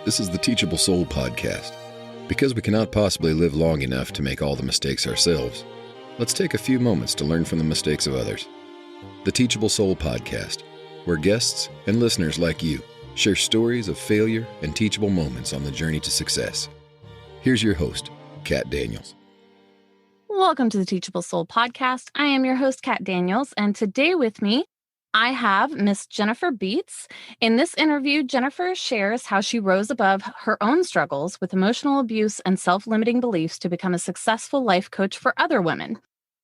This is the Teachable Soul podcast. Because we cannot possibly live long enough to make all the mistakes ourselves, let's take a few moments to learn from the mistakes of others. The Teachable Soul podcast, where guests and listeners like you share stories of failure and teachable moments on the journey to success. Here's your host, Kat Daniels. Welcome to the Teachable Soul podcast. I am your host, Kat Daniels, and today with me, I have Miss Jennifer Beitz. In this interview, Jennifer shares how she rose above her own struggles with emotional abuse and self-limiting beliefs to become a successful life coach for other women.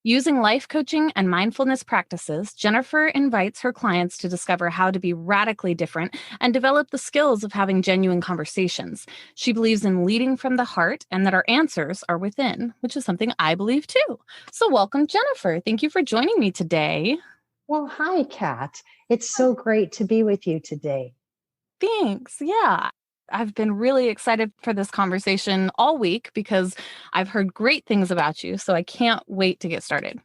Using life coaching and mindfulness practices, Jennifer invites her clients to discover how to be radically different and develop the skills of having genuine conversations. She believes in leading from the heart and that our answers are within, which is something I believe too. So welcome, Jennifer. Thank you for joining me today. Well, hi, Kat. It's so great to be with you today. Thanks. Yeah. I've been really excited for this conversation all week because I've heard great things about you. So I can't wait to get started.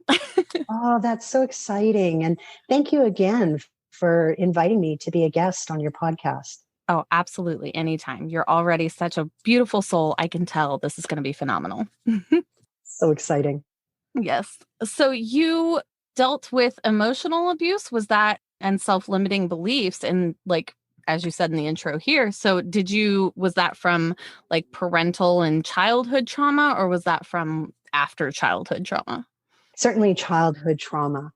Oh, that's so exciting. And thank you again for inviting me to be a guest on your podcast. Oh, absolutely. Anytime. You're already such a beautiful soul. I can tell this is going to be phenomenal. So exciting. Yes. So you dealt with emotional abuse, was that, and self-limiting beliefs, and as you said in the intro here. So was that from like parental and childhood trauma, or was that from after childhood trauma? Certainly childhood trauma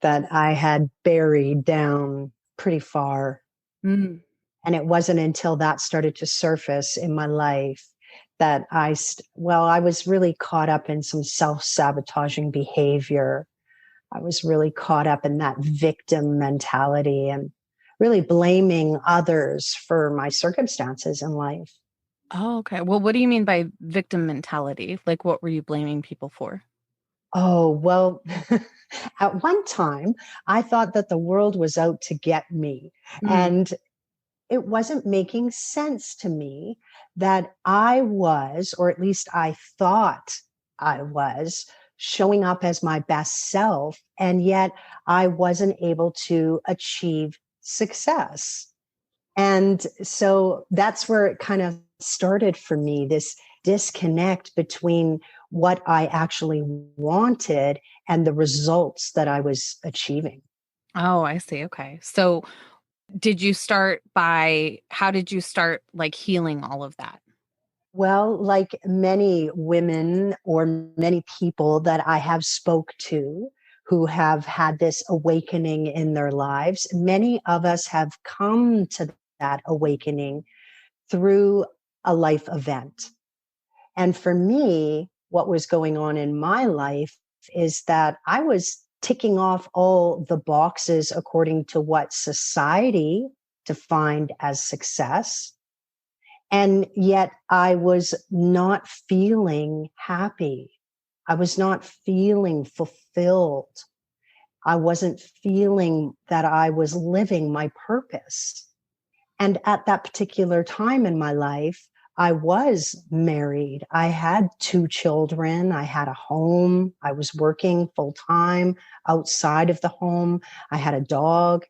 that I had buried down pretty far. Mm. And it wasn't until that started to surface in my life that I was really caught up in some self-sabotaging behavior. I was really caught up in that victim mentality and really blaming others for my circumstances in life. Oh, okay. Well, what do you mean by victim mentality? Like, what were you blaming people for? Oh, well, at one time, I thought that the world was out to get me. And it wasn't making sense to me that I was, or at least I thought I was, showing up as my best self, and yet I wasn't able to achieve success. And so that's where it kind of started for me, this disconnect between what I actually wanted and the results that I was achieving. Oh, I see. Okay. So how did you start like healing all of that? Well, like many women or many people that I have spoke to who have had this awakening in their lives, many of us have come to that awakening through a life event. And for me, what was going on in my life is that I was ticking off all the boxes according to what society defined as success. And yet I was not feeling happy. I was not feeling fulfilled. I wasn't feeling that I was living my purpose. And at that particular time in my life, I was married. I had 2 children. I had a home. I was working full time outside of the home. I had a dog.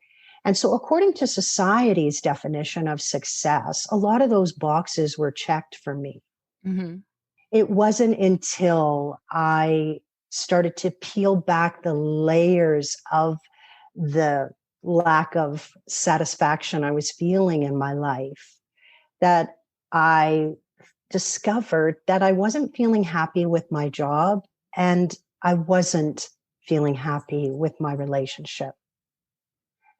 And so according to society's definition of success, a lot of those boxes were checked for me. Mm-hmm. It wasn't until I started to peel back the layers of the lack of satisfaction I was feeling in my life that I discovered that I wasn't feeling happy with my job and I wasn't feeling happy with my relationship.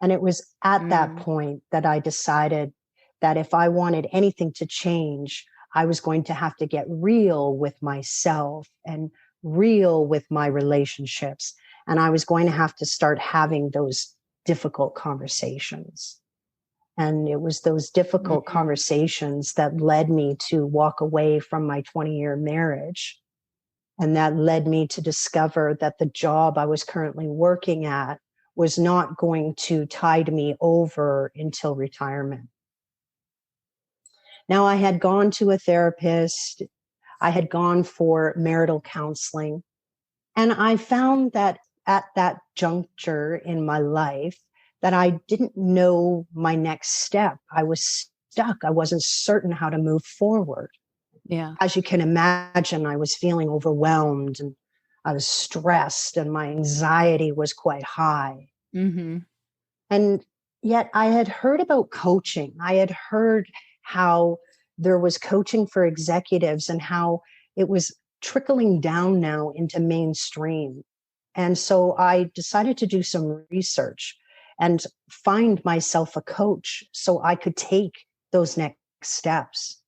And it was at that point that I decided that if I wanted anything to change, I was going to have to get real with myself and real with my relationships. And I was going to have to start having those difficult conversations. And it was those difficult conversations that led me to walk away from my 20-year marriage. And that led me to discover that the job I was currently working at was not going to tide me over until retirement. Now, I had gone to a therapist. I had gone for marital counseling. And I found that at that juncture in my life, that I didn't know my next step. I was stuck. I wasn't certain how to move forward. Yeah. As you can imagine, I was feeling overwhelmed and I was stressed and my anxiety was quite high. Mm-hmm. And yet I had heard about coaching. I had heard how there was coaching for executives and how it was trickling down now into mainstream. And so I decided to do some research and find myself a coach so I could take those next steps.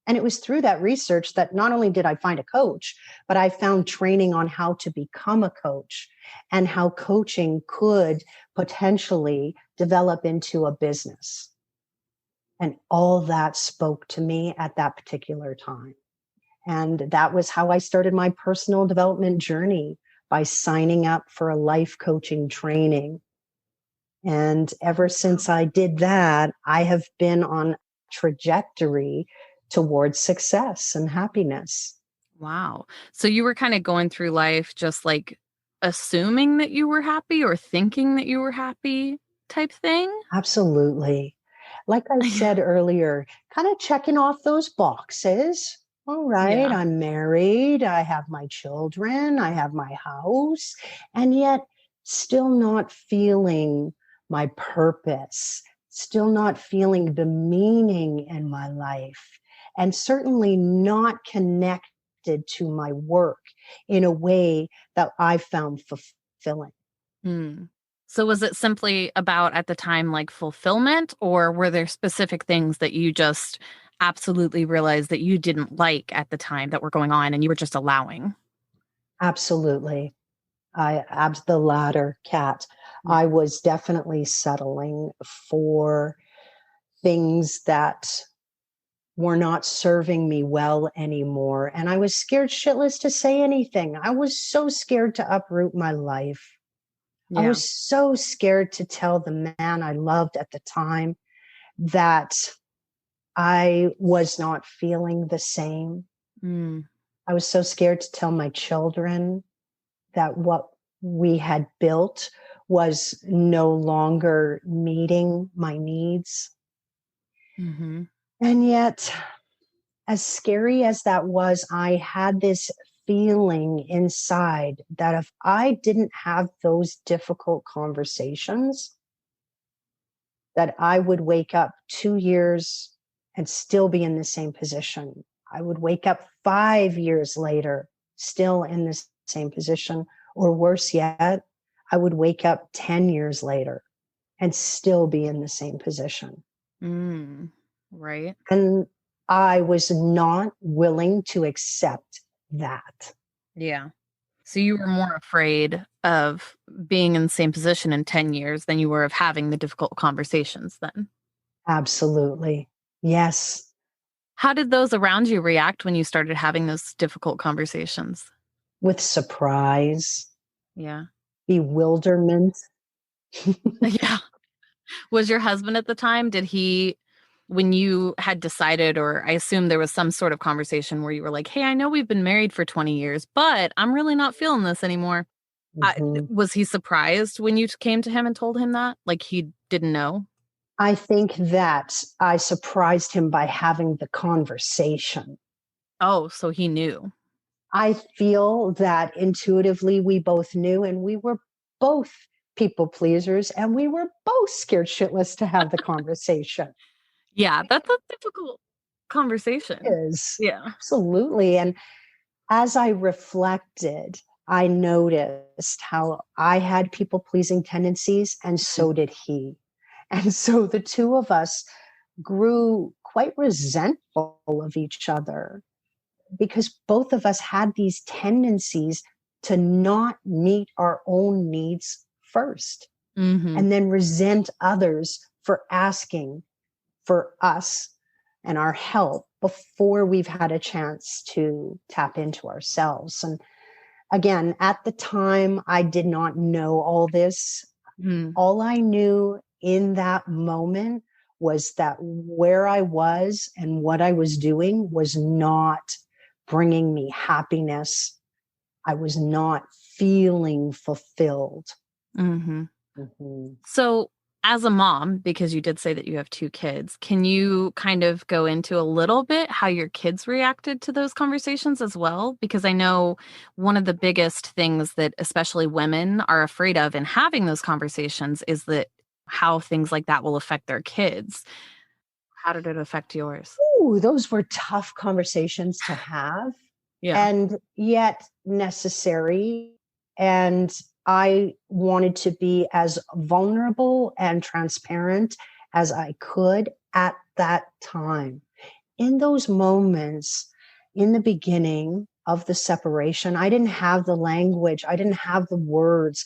And it was through that research that not only did I find a coach, but I found training on how to become a coach and how coaching could potentially develop into a business. And all that spoke to me at that particular time. And that was how I started my personal development journey, by signing up for a life coaching training. And ever since I did that, I have been on a trajectory towards success and happiness. Wow. So you were kind of going through life just like assuming that you were happy or thinking that you were happy type thing? Absolutely. Like I said earlier, kind of checking off those boxes. All right, Yeah. I'm married, I have my children, I have my house, and yet still not feeling my purpose, still not feeling the meaning in my life, and certainly not connected to my work in a way that I found fulfilling. Hmm. So was it simply about at the time like fulfillment, or were there specific things that you just absolutely realized that you didn't like at the time that were going on and you were just allowing? Absolutely. The latter, Cat. Yeah. I was definitely settling for things that were not serving me well anymore. And I was scared shitless to say anything. I was so scared to uproot my life. I Yeah. was so scared to tell the man I loved at the time that I was not feeling the same. Mm. I was so scared to tell my children that what we had built was no longer meeting my needs. Hmm. And yet, as scary as that was, I had this feeling inside that if I didn't have those difficult conversations, that I would wake up 2 years and still be in the same position. I would wake up 5 years later, still in the same position, or worse yet, I would wake up 10 years later and still be in the same position. Mm. Right. And I was not willing to accept that. Yeah. So you were more afraid of being in the same position in 10 years than you were of having the difficult conversations then. Absolutely. Yes. How did those around you react when you started having those difficult conversations? With surprise, Yeah. bewilderment. Yeah. Was your husband at the time, did he, when you had decided, or I assume there was some sort of conversation where you were like, hey, I know we've been married for 20 years, but I'm really not feeling this anymore. Mhm. Was he surprised when you came to him and told him that? Like he didn't know? I think that I surprised him by having the conversation. Oh, so he knew. I feel that intuitively we both knew, and we were both people pleasers, and we were both scared shitless to have the conversation. Yeah, that's a difficult conversation. Is Yeah. absolutely. And as I reflected, I noticed how I had people pleasing tendencies, and so did he. And so the two of us grew quite resentful of each other because both of us had these tendencies to not meet our own needs first Mm-hmm. and then resent others for asking for us and our help before we've had a chance to tap into ourselves. And again, at the time, I did not know all this. Mm. All I knew in that moment was that where I was and what I was doing was not bringing me happiness. I was not feeling fulfilled. Mm-hmm. Mhm. So As a mom, because you did say that you have 2 kids, can you kind of go into a little bit how your kids reacted to those conversations as well? Because I know one of the biggest things that especially women are afraid of in having those conversations is that how things like that will affect their kids. How did it affect yours? Ooh, those were tough conversations to have, Yeah. and yet necessary. And I wanted to be as vulnerable and transparent as I could at that time. In those moments, in the beginning of the separation, I didn't have the language, I didn't have the words.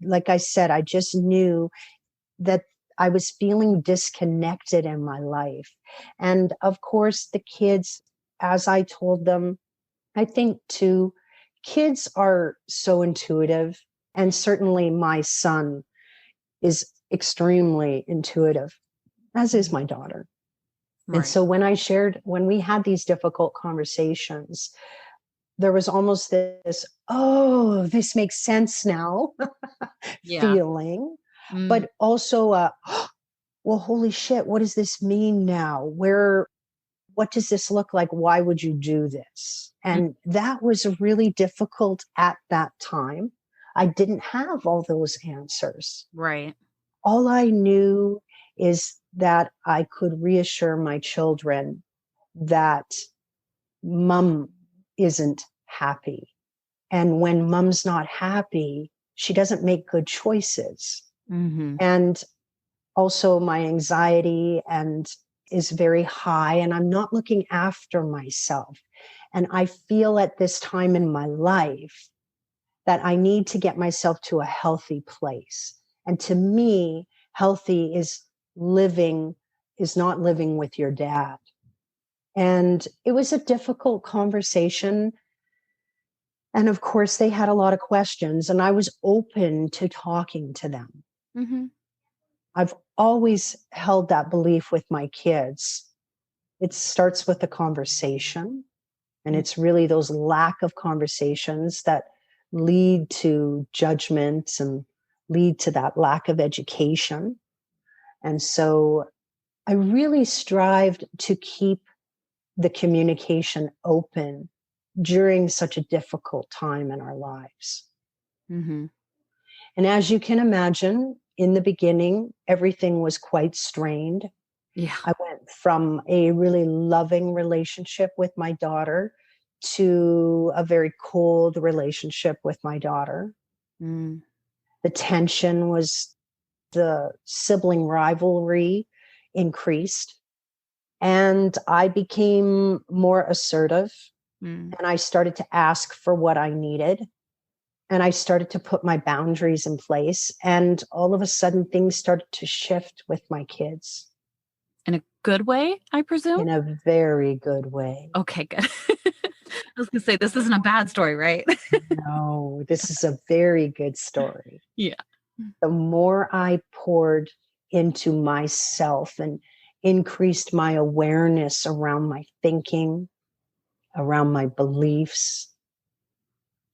Like I said, I just knew that I was feeling disconnected in my life. And of course, the kids, as I told them, I think too, kids are so intuitive. And certainly my son is extremely intuitive, as is my daughter. And Right. so when we had these difficult conversations, there was almost this, oh, this makes sense now Yeah. feeling, Mm. but also, well, holy shit, what does this mean now? What does this look like? Why would you do this? Mm. And that was really difficult at that time. I didn't have all those answers. Right. All I knew is that I could reassure my children that mom isn't happy. And when mom's not happy, she doesn't make good choices. Mm-hmm. And also my anxiety and is very high, and I'm not looking after myself. And I feel at this time in my life that I need to get myself to a healthy place. And to me, healthy is not living with your dad. And it was a difficult conversation. And of course, they had a lot of questions, and I was open to talking to them. Mm-hmm. I've always held that belief with my kids. It starts with a conversation, and it's really those lack of conversations that lead to judgment and lead to that lack of education. And so I really strived to keep the communication open during such a difficult time in our lives. Mm-hmm. And as you can imagine, in the beginning, everything was quite strained. Yeah. I went from a really loving relationship with my daughter to a very cold relationship with my daughter. Mm. The tension was, the sibling rivalry increased, and I became more assertive, Mm. and I started to ask for what I needed. And I started to put my boundaries in place. And all of a sudden, things started to shift with my kids In a good way, I presume? in a very good way. Okay, good. I was gonna say, this isn't a bad story, right? No, this is a very good story. Yeah. The more I poured into myself and increased my awareness around my thinking, around my beliefs,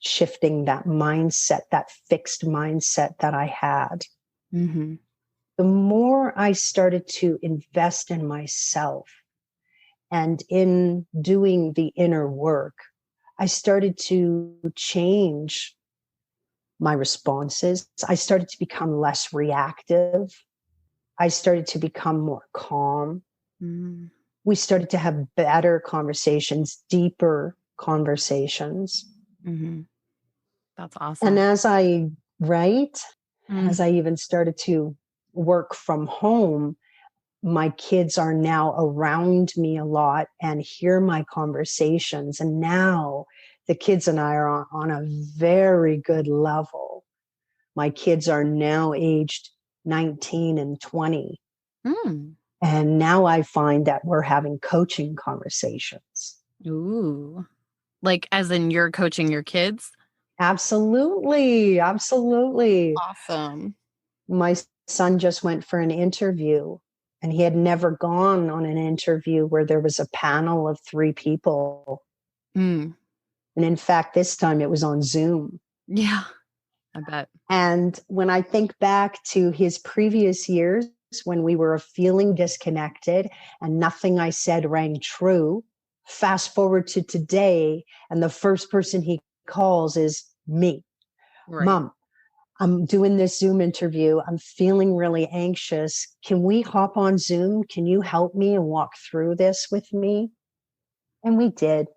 shifting that mindset, that fixed mindset that I had, Mm-hmm. the more I started to invest in myself and in doing the inner work, I started to change my responses. I started to become less reactive. I started to become more calm. Mm. We started to have better conversations, deeper conversations. Mm-hmm. That's And awesome. as I write, Mm. as I even started to work from home, my kids are now around me a lot and hear my conversations. And now the kids and I are on a very good level. My kids are now aged 19 and 20. Mm. And now I find that we're having coaching conversations. Ooh. Like, as in you're coaching your kids? Absolutely. Absolutely. Awesome. My son just went for an interview, and he had never gone on an interview where there was a panel of 3 people. Mm. And in fact, this time it was on Zoom. Yeah. I bet. And when I think back to his previous years when we were feeling disconnected and nothing I said rang true, fast forward to today, and the first person he calls is me. Right. Mom, I'm doing this Zoom interview. I'm feeling really anxious. Can we hop on Zoom? Can you help me and walk through this with me? And we did.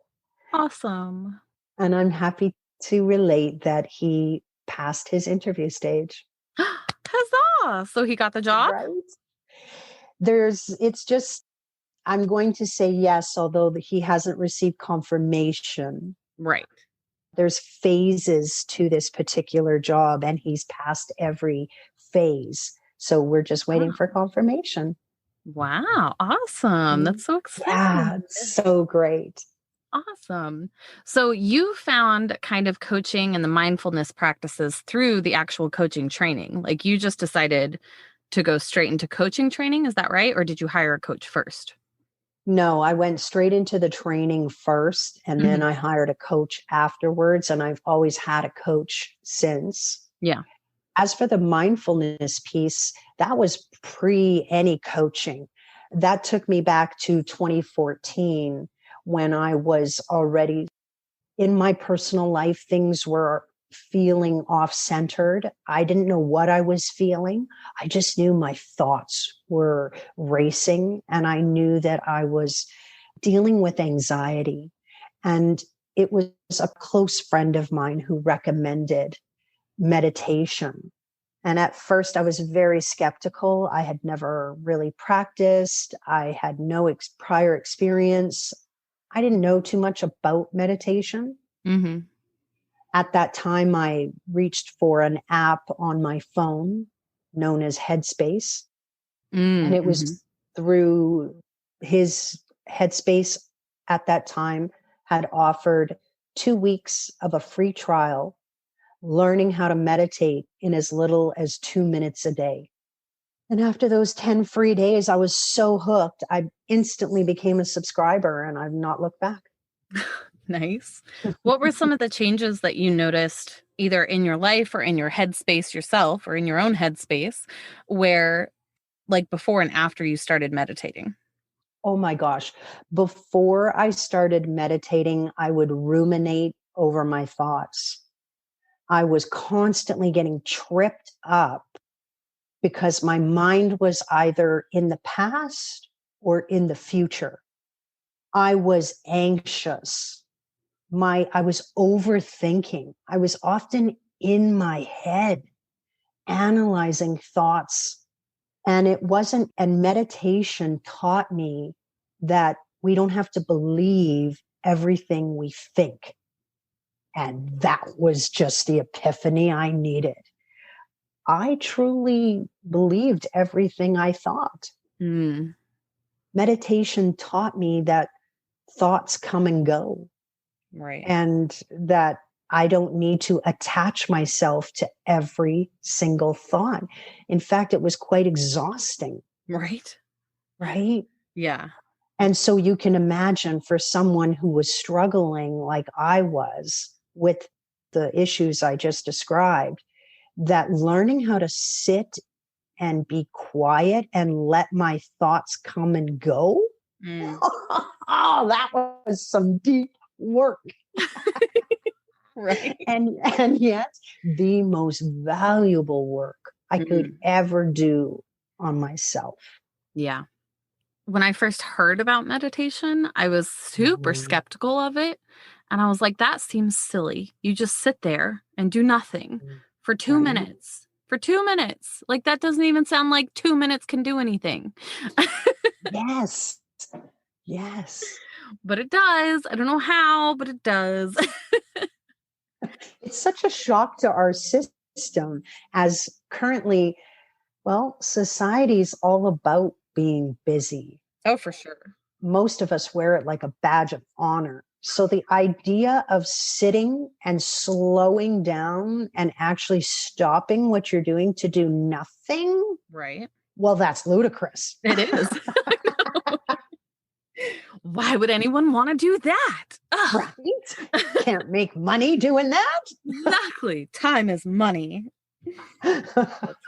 Awesome. And I'm happy to relate that he passed his interview stage. Huzzah! So he got the job? Right? It's just, I'm going to say yes, although he hasn't received confirmation. Right. There's phases to this particular job, and he's passed every phase. So we're just waiting for confirmation. Wow. Awesome. That's so exciting. Yeah, it's so great. Awesome. So you found kind of coaching and the mindfulness practices through the actual coaching training. Like you just decided to go straight into coaching training. Is that right? Or did you hire a coach first? No, I went straight into the training first, and then I hired a coach afterwards, and I've always had a coach since. Yeah. As for the mindfulness piece, that was pre any coaching. That took me back to 2014 when I was already in my personal life. Things were feeling off-centered. I didn't know what I was feeling. I just knew my thoughts were racing, and I knew that I was dealing with anxiety. And it was a close friend of mine who recommended meditation. And at first I was very skeptical. I had never really practiced. I had no prior experience. I didn't know too much about meditation. Mm-hmm. At that time, I reached for an app on my phone known as Headspace. And it was through his Headspace at that time had offered 2 weeks of a free trial, learning how to meditate in as little as 2 minutes a day. And after those 10 free days, I was so hooked. I instantly became a subscriber, and I've not looked back. Nice. What were some of the changes that you noticed either in your life or in your headspace yourself or in your own headspace where like before and after you started meditating? Oh my gosh. Before I started meditating, I would ruminate over my thoughts. I was constantly getting tripped up because my mind was either in the past or in the future. I was anxious. I was overthinking. I was often in my head analyzing thoughts. And meditation taught me that we don't have to believe everything we think. And that was just the epiphany I needed. I truly believed everything I thought. Meditation taught me that thoughts come and go. Right. And that I don't need to attach myself to every single thought. In fact, it was quite exhausting. Right. Right? Yeah. And so you can imagine for someone who was struggling like I was with the issues I just described, that learning how to sit and be quiet and let my thoughts come and go. Oh, that was some deep work. Right. And yet the most valuable work I could ever do on myself. Yeah. When I first heard about meditation, I was super skeptical of it. And I was like, that seems silly. You just sit there and do nothing for 2 minutes. For 2 minutes. Like, that doesn't even sound like 2 minutes can do anything. Yes. Yes. But it does. I don't know how, but it does. It's such a shock to our system as currently, well, society's all about being busy. Oh, for sure. Most of us wear it like a badge of honor. So the idea of sitting and slowing down and actually stopping what you're doing to do nothing. Right. Well, that's ludicrous. It is. Why would anyone want to do that? Ah, right? Can't make money doing that. exactly. Time is money. That's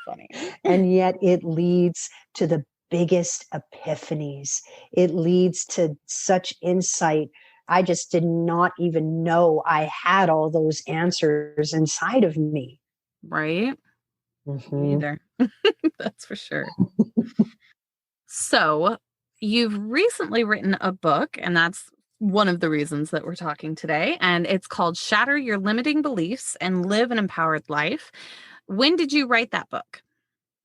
funny. And yet it leads to the biggest epiphanies. It leads to such insight. I just did not even know I had all those answers inside of me. Right? Me Mhm. either. That's for sure. So, you've recently written a book, and that's one of the reasons that we're talking today. And it's called Shatter Your Limiting Beliefs and Live an Empowered Life. When did you write that book?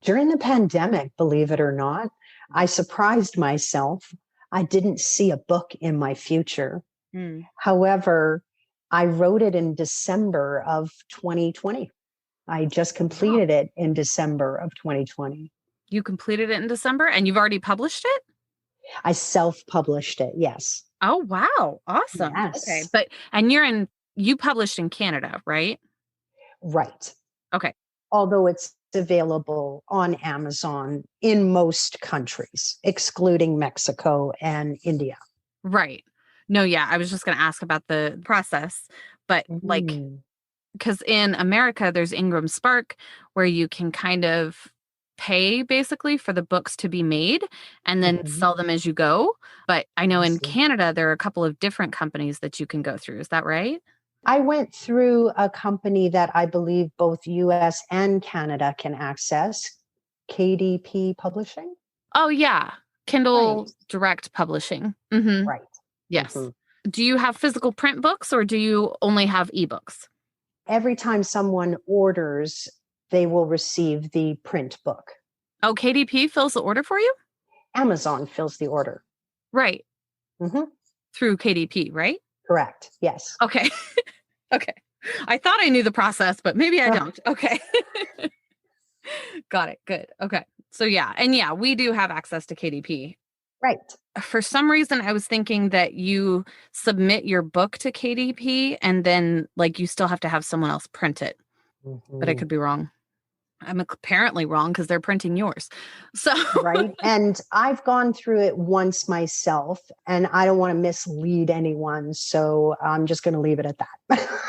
During the pandemic, believe it or not, I surprised myself. I didn't see a book in my future. Hmm. However, I wrote it in December of 2020. I just Wow. completed it in December of 2020. You completed it in December and you've already published it? I self-published it. Yes. Oh, wow. Awesome. Okay. Yes. And you published in Canada, right? Right. Okay. Although it's available on Amazon in most countries, excluding Mexico and India. Right. No, yeah. I was just going to ask about the process, but like, Mhm. because in America, there's Ingram Spark where you can kind of pay basically for the books to be made and then Mhm. sell them as you go. But I know I in see. Canada, there are a couple of different companies that you can go through. Is that right? I went through a company that I believe both US and Canada can access, KDP Publishing. Oh, yeah. Right. Kindle Direct Publishing. Hmm. Right. Yes. Mhm. Do you have physical print books or do you only have ebooks? Every time someone orders, they will receive the print book. Oh, KDP fills the order for you? Amazon fills the order. Right. Mhm. Through KDP, right? Correct. Yes. Okay. Okay. I thought I knew the process, but maybe I don't. Okay. Got it. Good. Okay. So yeah. And yeah, we do have access to KDP. Right. For some reason, I was thinking that you submit your book to KDP and then like you still have to have someone else print it, but I Mhm. could be wrong. I'm apparently wrong because they're printing yours. So Right. And I've gone through it once myself, and I don't want to mislead anyone. So I'm just going to leave it at that.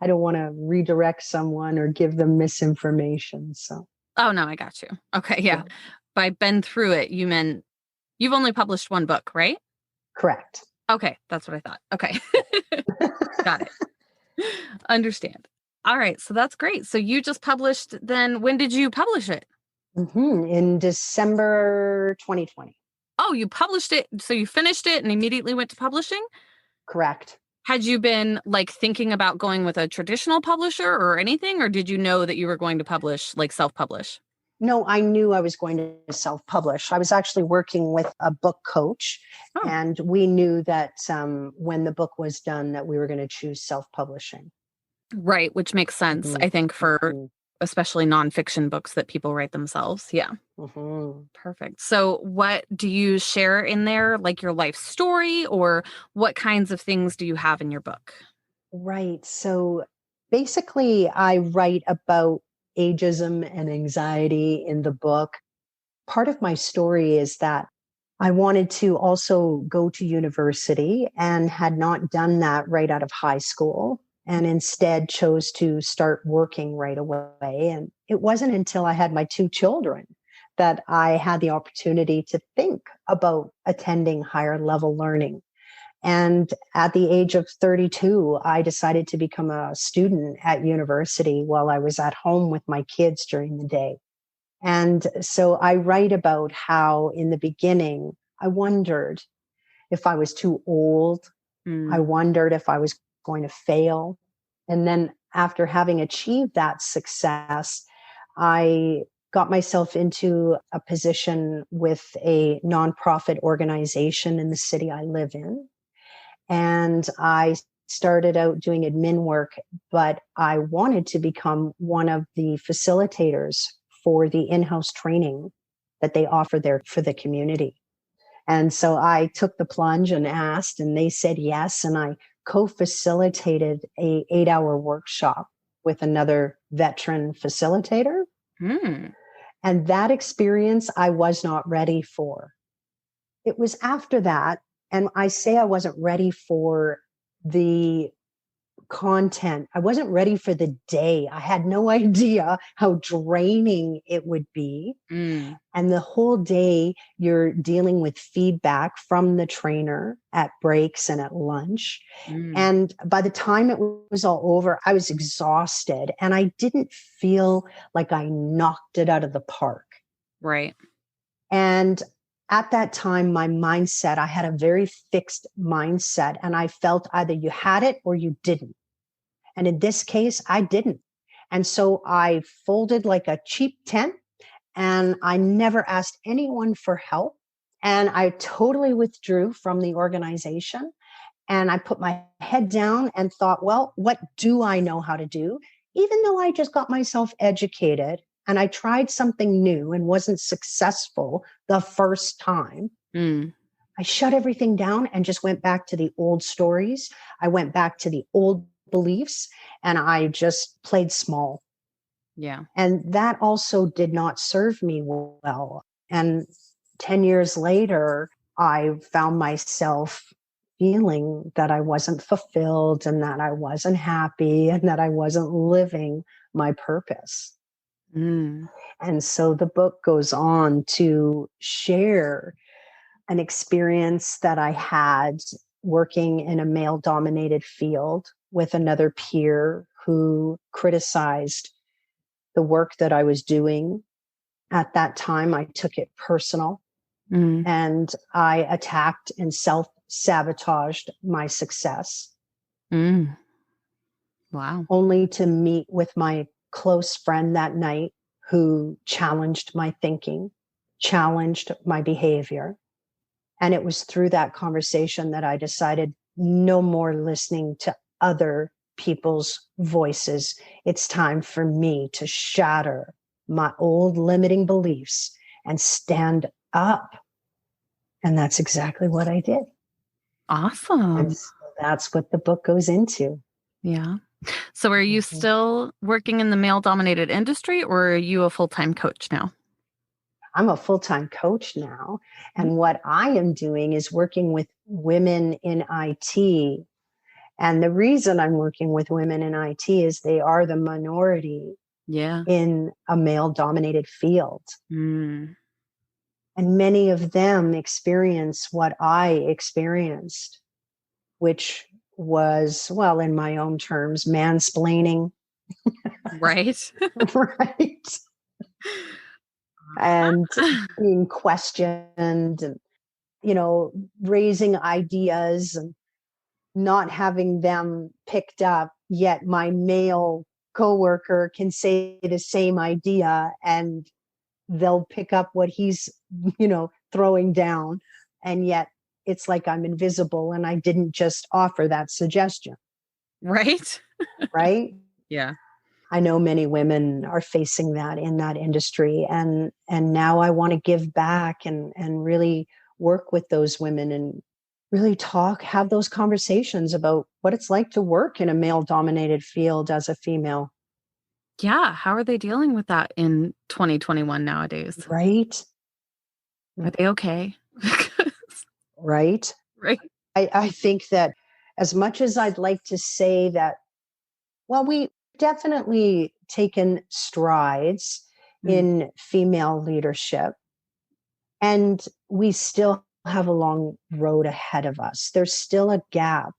I don't want to redirect someone or give them misinformation. So, oh no, I got you. Okay, yeah. yeah, By been through it, you meant you've only published one book, right? correct. Okay, that's what I thought. Okay. Got it. Understand. All right, so that's great. So you just published then when did you publish it? In December 2020. Oh, you published it. So you finished it and immediately went to publishing? Correct. Had you been like thinking about going with a traditional publisher or anything, or did you know that you were going to publish, like self-publish? No, I knew I was going to self publish. I was actually working with a book coach, Oh, and we knew that when the book was done, that we were going to choose self publishing. right, which makes sense, I think, for especially nonfiction books that people write themselves. Yeah. Perfect. So, what do you share in there? Like your life story, or what kinds of things do you have in your book? Right. So basically, I write about ageism and anxiety in the book. Part of my story is that I wanted to also go to university and had not done that right out of high school, and instead chose to start working right away. And it wasn't until I had my two children that I had the opportunity to think about attending higher level learning. And at the age of 32, I decided to become a student at university while I was at home with my kids during the day. And so I write about how in the beginning, I wondered if I was too old. I Mm, wondered if I was going to fail. And then after having achieved that success, I got myself into a position with a nonprofit organization in the city I live in. And I started out doing admin work, but I wanted to become one of the facilitators for the in-house training that they offer there for the community. And so I took the plunge and asked, and they said yes. And I co-facilitated a 8-hour workshop with another veteran facilitator. mm, And that experience I was not ready for. It was after that And I say I wasn't ready for the content. I wasn't ready for the day. I had no idea how draining it would be. Mm. And the whole day you're dealing with feedback from the trainer at breaks and at lunch. Mm. And by the time it was all over, I was exhausted and I didn't feel like I knocked it out of the park. Right. And at that time, my mindset, I had a very fixed mindset, and I felt either you had it or you didn't. And in this case, I didn't. And so I folded like a cheap tent, and I never asked anyone for help. And I totally withdrew from the organization. And I put my head down and thought, well, what do I know how to do? Even though I just got myself educated and I tried something new and wasn't successful the first time, I shut everything down and just went back to the old stories. I went back to the old beliefs and I just played small. Yeah. And that also did not serve me well. And 10 years later, I found myself feeling that I wasn't fulfilled and that I wasn't happy and that I wasn't living my purpose. Mm. And so the book goes on to share an experience that I had working in a male dominated field with another peer who criticized the work that I was doing. At that time, I took it personal and I attacked and self-sabotaged my success. Wow. Only to meet with my close friend that night who challenged my thinking, challenged my behavior. And it was through that conversation that I decided no more listening to other people's voices. It's time for me to shatter my old limiting beliefs and stand up. And that's exactly what I did. Awesome. And so that's what the book goes into. Yeah. So are you still working in the male dominated industry or are you a full-time coach now? I'm a full-time coach now. And what I am doing is working with women in IT. And the reason I'm working with women in IT is they are the minority in a male dominated field. And many of them experience what I experienced, which was, well, in my own terms, mansplaining. Right. Right. And being questioned and, raising ideas and not having them picked up, yet my male coworker can say the same idea and they'll pick up what he's, throwing down. And yet it's like I'm invisible and I didn't just offer that suggestion. Right. Right. Yeah. I know many women are facing that in that industry. And now I want to give back and really work with those women and really have those conversations about what it's like to work in a male dominated field as a female. Yeah. How are they dealing with that in 2021 nowadays? Right. Are they okay? Right. Right. I think that as much as I'd like to say that, well, we definitely taken strides in female leadership, and we still have a long road ahead of us. There's still a gap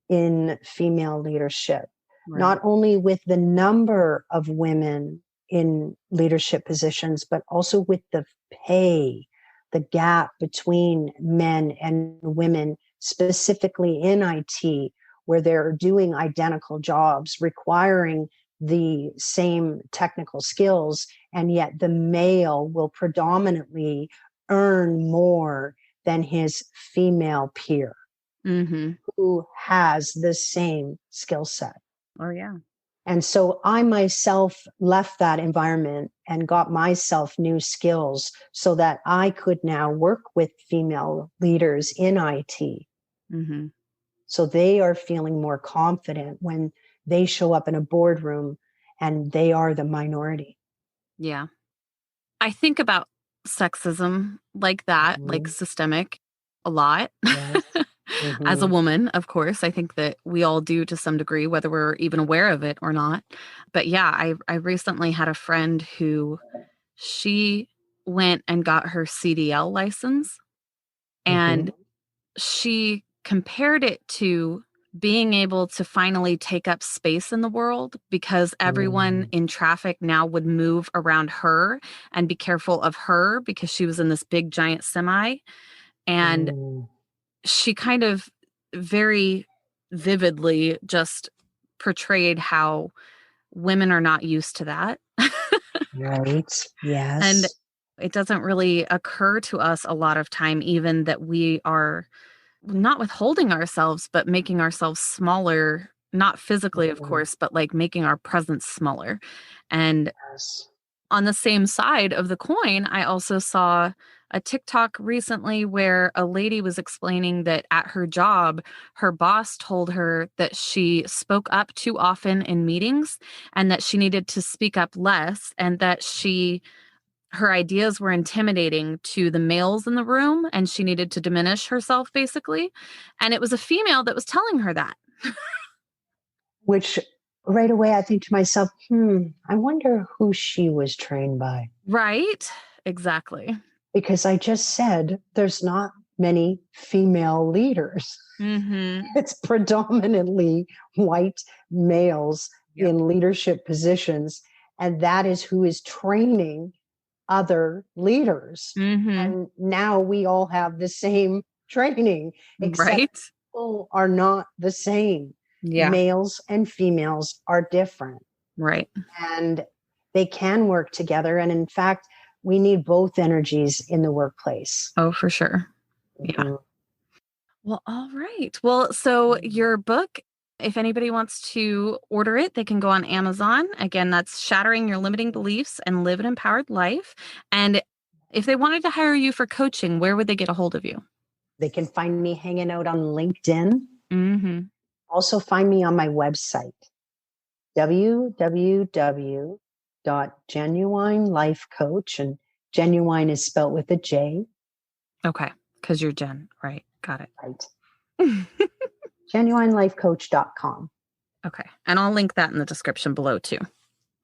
in female leadership, not only with the number of women in leadership positions, but also with the pay, the gap between men and women, specifically in IT, where they're doing identical jobs, requiring the same technical skills, and yet the male will predominantly earn more than his female peer who has the same skill set. Oh, yeah. And so I myself left that environment and got myself new skills so that I could now work with female leaders in IT. So they are feeling more confident when they show up in a boardroom and they are the minority. Yeah. I think about sexism like that, like systemic, a lot. Yes. As a Mhm. woman, of course. I think that we all do to some degree, whether we're even aware of it or not. But yeah, I recently had a friend who she went and got her CDL license, and Mhm. she compared it to being able to finally take up space in the world because everyone Mm. in traffic now would move around her and be careful of her because she was in this big giant semi. And Mm. she kind of very vividly just portrayed how women are not used to that. Right. And Yes. it doesn't really occur to us a lot of time, even that we are not withholding ourselves, but making ourselves smaller, not physically, of Mhm. course, but like making our presence smaller. And Yes. on the same side of the coin, I also saw a TikTok recently where a lady was explaining that at her job, her boss told her that she spoke up too often in meetings and that she needed to speak up less, and that her ideas were intimidating to the males in the room and she needed to diminish herself basically. And it was a female that was telling her that. Which right away I think to myself, I wonder who she was trained by. Right? Exactly. Because I just said there's not many female leaders. Mhm. It's predominantly white males Yep. in leadership positions. And that is who is training other leaders. Mhm. And now we all have the same training, except Right? people are not the same. Yeah. Males and females are different, Right. and they can work together. And in fact, we need both energies in the workplace. Oh, for sure. Yeah. Mhm. Well, all right. Well, so your book, if anybody wants to order it, they can go on Amazon. Again, that's Shattering Your Limiting Beliefs and Live an Empowered Life. And if they wanted to hire you for coaching, where would they get a hold of you? They can find me hanging out on LinkedIn. Mhm. Also, find me on my website, www.genuinelifecoach, and genuine is spelled with a J, Okay. Because you're Jen. Right. Got it. right? genuinelifecoach.com. Okay. And I'll link that in the description below too.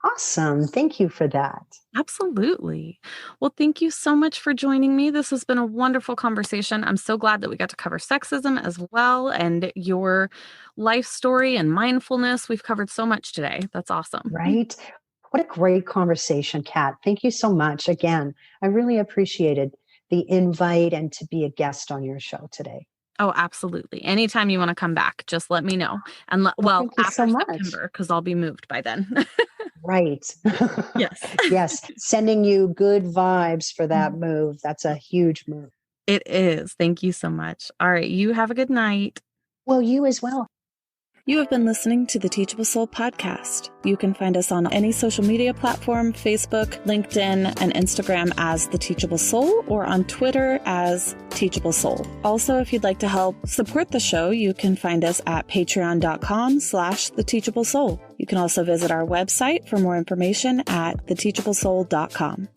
Awesome. Thank you for that. Absolutely. Well, thank you so much for joining me. This has been a wonderful conversation. I'm so glad that we got to cover sexism as well and your life story and mindfulness. We've covered so much today. That's awesome. Right? What a great conversation, Kat. Thank you so much. Again, I really appreciated the invite and to be a guest on your show today. Oh, absolutely. Anytime you want to come back, just let me know. And Well, well, thank you so after much. September, because I'll be moved by then. Right. Yes. Yes. Sending you good vibes for that move. That's a huge move. It is. Thank you so much. All right. You have a good night. Well, you as well. You have been listening to the Teachable Soul podcast. You can find us on any social media platform, Facebook, LinkedIn, and Instagram as The Teachable Soul, or on Twitter as Teachable Soul. Also, if you'd like to help support the show, you can find us at patreon.com/The Teachable Soul. You can also visit our website for more information at theteachablesoul.com.